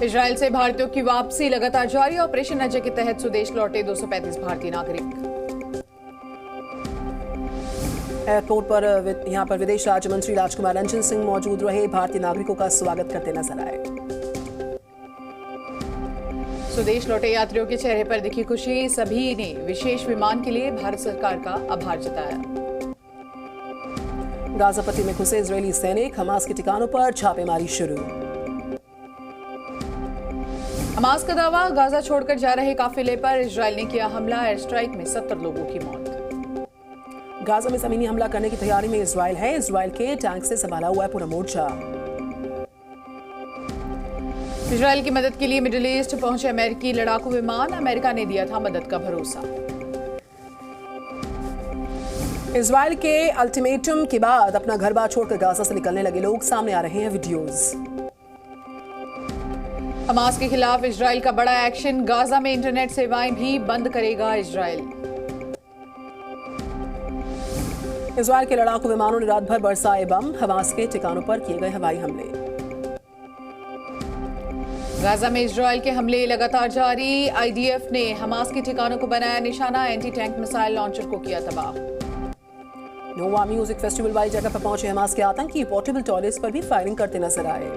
Israel से भारतीयों की वापसी लगातार जारी। ऑपरेशन अजय के तहत स्वदेश लौटे 235 भारतीय नागरिक। एयरपोर्ट पर यहां पर विदेश राज्य मंत्री राजकुमार रंजन सिंह मौजूद रहे। भारतीय नागरिकों का स्वागत करते नजर आए। स्वदेश लौटे यात्रियों के चेहरे पर दिखी खुशी। सभी ने विशेष विमान के लिए भारत सरकार का आभार जताया। गाजा पट्टी में घुसे इजरायली सैनिक, हमास के ठिकानों पर छापेमारी शुरू। हमास का दावा, गाजा छोड़कर जा रहे काफिले पर इजरायल ने किया हमला। एयर स्ट्राइक में 70 लोगों की मौत। गाजा में जमीनी हमला करने की तैयारी में इजरायल है। इजरायल के टैंक से संभाला हुआ है पूरा मोर्चा। इजरायल की मदद के लिए मिडिल ईस्ट पहुंचे अमेरिकी लड़ाकू विमान। अमेरिका ने दिया था मदद का भरोसा। इजरायल के अल्टीमेटम के बाद अपना घर बार छोड़कर गाजा से निकलने लगे लोग, सामने आ रहे हैं वीडियोज। हमास के खिलाफ इजरायल का बड़ा एक्शन। गाजा में इंटरनेट सेवाएं भी बंद करेगा इजरायल। इजरायल के लड़ाकू विमानों ने रात भर बरसाए बम। हमास के ठिकानों पर किए गए हवाई हमले। गाजा में इजरायल के हमले लगातार जारी। आईडीएफ ने हमास के ठिकानों को बनाया निशाना। एंटी टैंक मिसाइल लॉन्चर को किया तबाह। नोवा म्यूजिक फेस्टिवल वाली जगह पर पहुंचे हमास के आतंकी पोर्टेबल टॉयलेट्स पर भी फायरिंग करते नजर आए।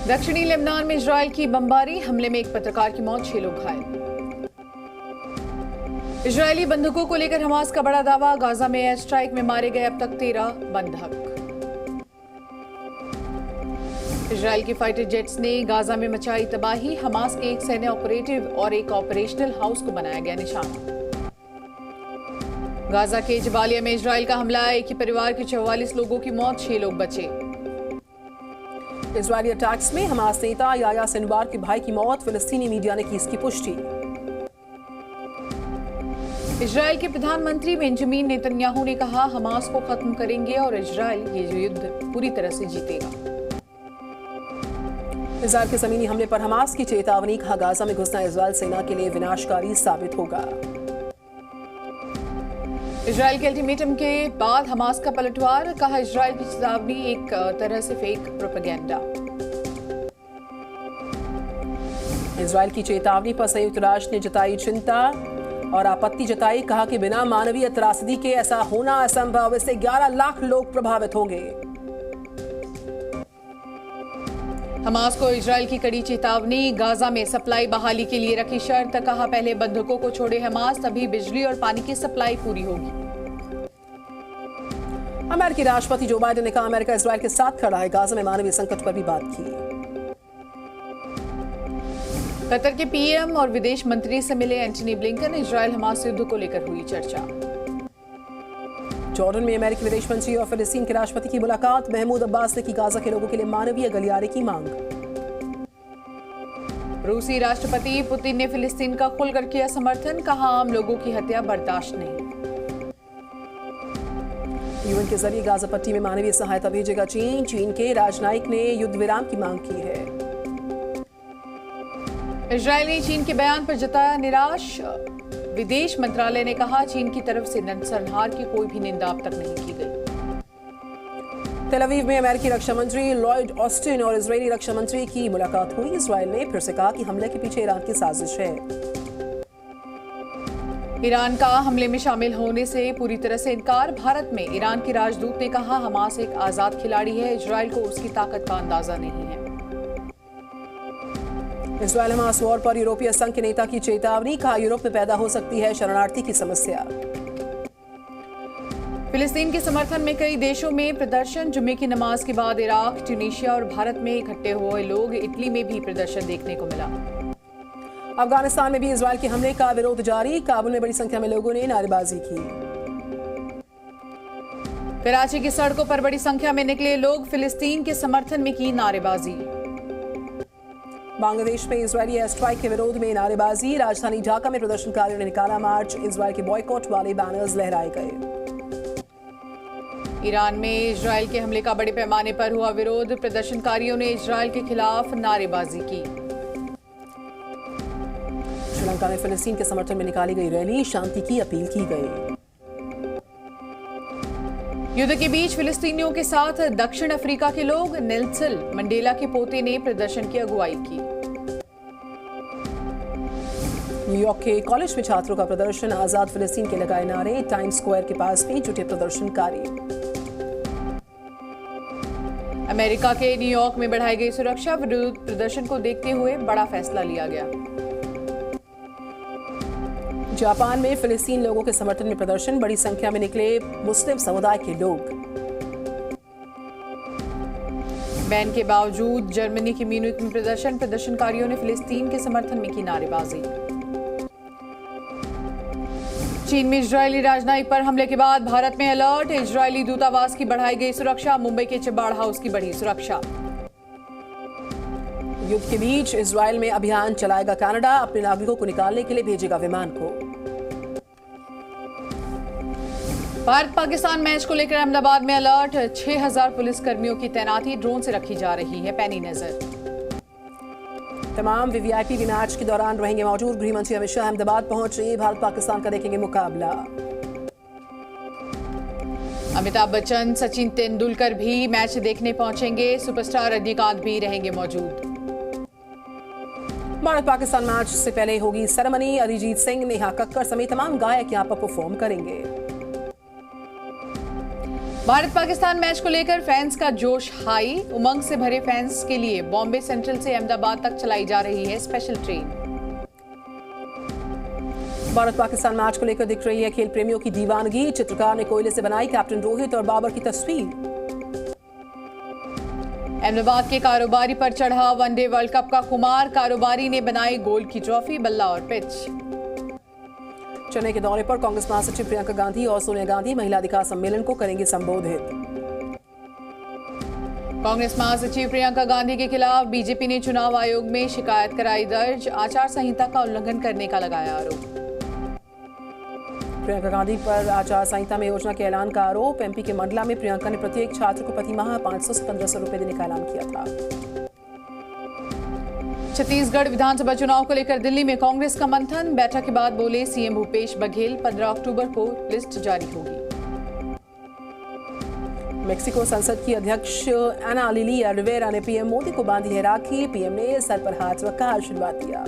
दक्षिणी लेबनान में इजरायल की बमबारी। हमले में एक पत्रकार की मौत, 6 लोग घायल। इजरायली बंधकों को लेकर हमास का बड़ा दावा। गाजा में एयर स्ट्राइक में मारे गए अब तक 13 बंधक। इजरायल की फाइटर जेट्स ने गाजा में मचाई तबाही। हमास के एक सैन्य ऑपरेटिव और एक ऑपरेशनल हाउस को बनाया गया निशाना। गाजा के जबालिया में इजरायल का हमला। एक ही परिवार के 44 लोगों की मौत, 6 लोग बचे। इजरायली अटैक्स में हमास नेता याया सिनवार के भाई की मौत। फिलिस्तीनी मीडिया ने की इसकी पुष्टि। इजरायल के प्रधानमंत्री बेंजामिन नेतन्याहू ने कहा, हमास को खत्म करेंगे और इजरायल ये युद्ध पूरी तरह से जीतेगा। इजरायल के जमीनी हमले पर हमास की चेतावनी। कहा, गाजा में घुसना इजरायल सेना के लिए विनाशकारी साबित होगा। इजरायल के अल्टीमेटम के बाद हमास का पलटवार। कहा, इजरायल की चेतावनी एक तरह से फेक प्रोपेगेंडा। इजरायल की चेतावनी पर संयुक्त राष्ट्र ने जताई चिंता और आपत्ति जताई। कहा कि बिना मानवीय त्रासदी के ऐसा होना असंभव। इससे 11 लाख लोग प्रभावित होंगे। हमास को इजरायल की कड़ी चेतावनी। गाजा में सप्लाई बहाली के लिए रखी शर्त। कहा, पहले बंधकों को छोड़े हमास, तभी बिजली और पानी की सप्लाई पूरी होगी। अमेरिकी राष्ट्रपति जो बाइडेन ने कहा, अमेरिका इजरायल के साथ खड़ा है। गाजा में मानवीय संकट पर भी बात की। कतर के पीएम और विदेश मंत्री से मिले एंटनी ब्लिंकन। इजरायल हमास युद्ध को लेकर हुई चर्चा। जॉर्डन में अमेरिकी विदेश मंत्री और फिलिस्तीन के राष्ट्रपति की मुलाकात। महमूद अब्बास ने की गाजा के लोगों के लिए मानवीय गलियारे की मांग। रूसी राष्ट्रपति पुतिन ने फिलिस्तीन का खुलकर किया समर्थन। कहा, आम लोगों की हत्या बर्दाश्त नहीं। यूएन के जरिए गाजा पट्टी में मानवीय सहायता भेजेगा चीन। चीन के राजनयिक ने युद्ध विराम की मांग की है। इजरायल ने चीन के बयान पर जताया निराश। विदेश मंत्रालय ने कहा, चीन की तरफ से नरसंहार की कोई भी निंदा अब तक नहीं की गई। तेल अवीव में अमेरिकी रक्षा मंत्री लॉयड ऑस्टिन और इजरायली रक्षा मंत्री की मुलाकात हुई। इजरायल ने फिर से कहा कि हमले के पीछे ईरान की साजिश है। ईरान का हमले में शामिल होने से पूरी तरह से इनकार। भारत में ईरान के राजदूत ने कहा, हमास एक आजाद खिलाड़ी है। इजरायल को उसकी ताकत का अंदाजा नहीं है। इजरायल हमास वॉर पर यूरोपीय संघ के नेता की चेतावनी। कहा, यूरोप में पैदा हो सकती है शरणार्थी की समस्या। फिलिस्तीन के समर्थन में कई देशों में प्रदर्शन। जुम्मे की नमाज के बाद इराक, ट्यूनीशिया और भारत में इकट्ठे हुए लोग। इटली में भी प्रदर्शन देखने को मिला। अफगानिस्तान में भी इजरायल के हमले का विरोध जारी। काबुल में बड़ी संख्या में लोगों ने नारेबाजी की। कराची की सड़कों पर बड़ी संख्या में निकले लोग। फिलिस्तीन के समर्थन में की नारेबाजी। बांग्लादेश में इजरायली एयर स्ट्राइक के विरोध में नारेबाजी। राजधानी ढाका में प्रदर्शनकारियों ने निकाला मार्च। इजरायल के बॉयकॉट वाले बैनर्स लहराए गए। ईरान में इजरायल के हमले का बड़े पैमाने पर हुआ विरोध। प्रदर्शनकारियों ने इजरायल के खिलाफ नारेबाजी की। श्रीलंका में फिलिस्तीन के समर्थन में निकाली गई रैली। शांति की अपील की गई। युद्ध के बीच फिलिस्तीनियों के साथ दक्षिण अफ्रीका के लोग। नेल्सन मंडेला के पोते ने प्रदर्शन की अगुवाई की। न्यूयॉर्क के कॉलेज में छात्रों का प्रदर्शन, आजाद फिलिस्तीन के लगाए नारे। टाइम्स स्क्वायर के पास भी जुटे प्रदर्शनकारी। अमेरिका के न्यूयॉर्क में बढ़ाई गई सुरक्षा, विरोध प्रदर्शन को देखते हुए बड़ा फैसला लिया गया। जापान में फिलिस्तीन लोगों के समर्थन में प्रदर्शन, बड़ी संख्या में निकले मुस्लिम समुदाय के लोग। बैन के बावजूद जर्मनी की म्यूनिख में प्रदर्शन, प्रदर्शनकारियों ने फिलिस्तीन के समर्थन में की नारेबाजी। चीन में इजरायली राजनयिक पर हमले के बाद भारत में अलर्ट, इजरायली दूतावास की बढ़ाई गई सुरक्षा, मुंबई के चिबाड़ हाउस की बढ़ी सुरक्षा। युद्ध के बीच इजरायल में अभियान चलाएगा कनाडा, अपने नागरिकों को निकालने के लिए भेजेगा विमान को। भारत पाकिस्तान मैच को लेकर अहमदाबाद में अलर्ट, 6000 पुलिसकर्मियों की तैनाती ड्रोन से रखी जा रही है पैनी नजर। तमाम वीवीआईपी भी मैच के दौरान रहेंगे मौजूद। गृह मंत्री अमित शाह अहमदाबाद पहुंचे, भारत पाकिस्तान का देखेंगे मुकाबला। अमिताभ बच्चन, सचिन तेंदुलकर भी मैच देखने पहुंचेंगे, सुपरस्टार रजनीकांत भी रहेंगे मौजूद। भारत पाकिस्तान मैच से पहले होगी सेरेमनी, अरिजीत सिंह, नेहा कक्कर समेत तमाम गायक यहां पर परफॉर्म करेंगे। भारत पाकिस्तान मैच को लेकर फैंस का जोश हाई, उमंग से भरे फैंस के लिए बॉम्बे सेंट्रल से अहमदाबाद तक चलाई जा रही है special train. Bharat Pakistan match को लेकर दिख रही है खेल प्रेमियों की दीवानगी, चित्रकार ने कोयले से बनाई कैप्टन रोहित और बाबर की तस्वीर। अहमदाबाद के कारोबारी पर चढ़ा वनडे वर्ल्ड कप का खुमार, कारोबारी ने बनाई गोल्ड की ट्रॉफी, बल्ला और पिच। चेन्नई के दौरे पर कांग्रेस महासचिव प्रियंका गांधी और सोनिया गांधी महिला अधिकार सम्मेलन को करेंगे संबोधित। कांग्रेस महासचिव प्रियंका गांधी के खिलाफ बीजेपी ने चुनाव आयोग में शिकायत कराई दर्ज, आचार संहिता का उल्लंघन करने का लगाया आरोप। प्रियंका गांधी पर आचार संहिता में योजना के ऐलान का आरोप, एमपी के मंडला में प्रियंका ने प्रत्येक छात्र को प्रति माह 500 से 1500 रुपए देने का ऐलान किया था। छत्तीसगढ़ विधानसभा चुनाव को लेकर दिल्ली में कांग्रेस का मंथन, बैठक के बाद बोले सीएम भूपेश बघेल, 15 अक्टूबर को लिस्ट जारी होगी। मेक्सिको संसद की अध्यक्ष एना लिलिया रिवेरा ने पीएम मोदी को बांधी है राखी, पीएम ने सर पर हाथ रखकर आशीर्वाद दिया।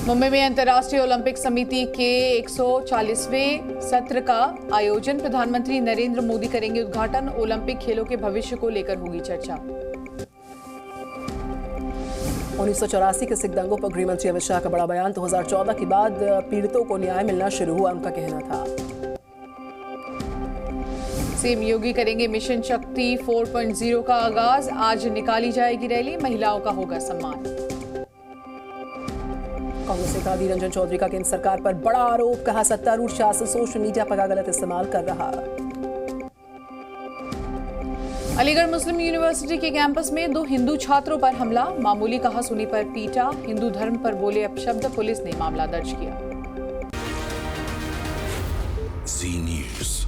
मुंबई में अंतर्राष्ट्रीय ओलंपिक समिति के 140वें सत्र का आयोजन, प्रधानमंत्री नरेंद्र मोदी करेंगे उद्घाटन, ओलंपिक खेलों के भविष्य को लेकर होगी चर्चा। 1984 के सिख दंगों पर गृह मंत्री अमित शाह का बड़ा बयान, 2014 के बाद पीड़ितों को न्याय मिलना शुरू हुआ, उनका कहना था। सीएम योगी करेंगे मिशन शक्ति 4.0 का आगाज, आज निकाली जाएगी रैली, महिलाओं का होगा सम्मान। कांग्रेस नेता अधीर रंजन चौधरी का केंद्र सरकार पर बड़ा आरोप, कहा सत्तारूढ़ शासन सोशल मीडिया पर गलत इस्तेमाल कर रहा। अलीगढ़ मुस्लिम यूनिवर्सिटी के कैंपस में 2 हिंदू छात्रों पर हमला, मामूली कहासुनी पर पीटा, हिंदू धर्म पर बोले अपशब्द, पुलिस ने मामला दर्ज किया। जी न्यूज़।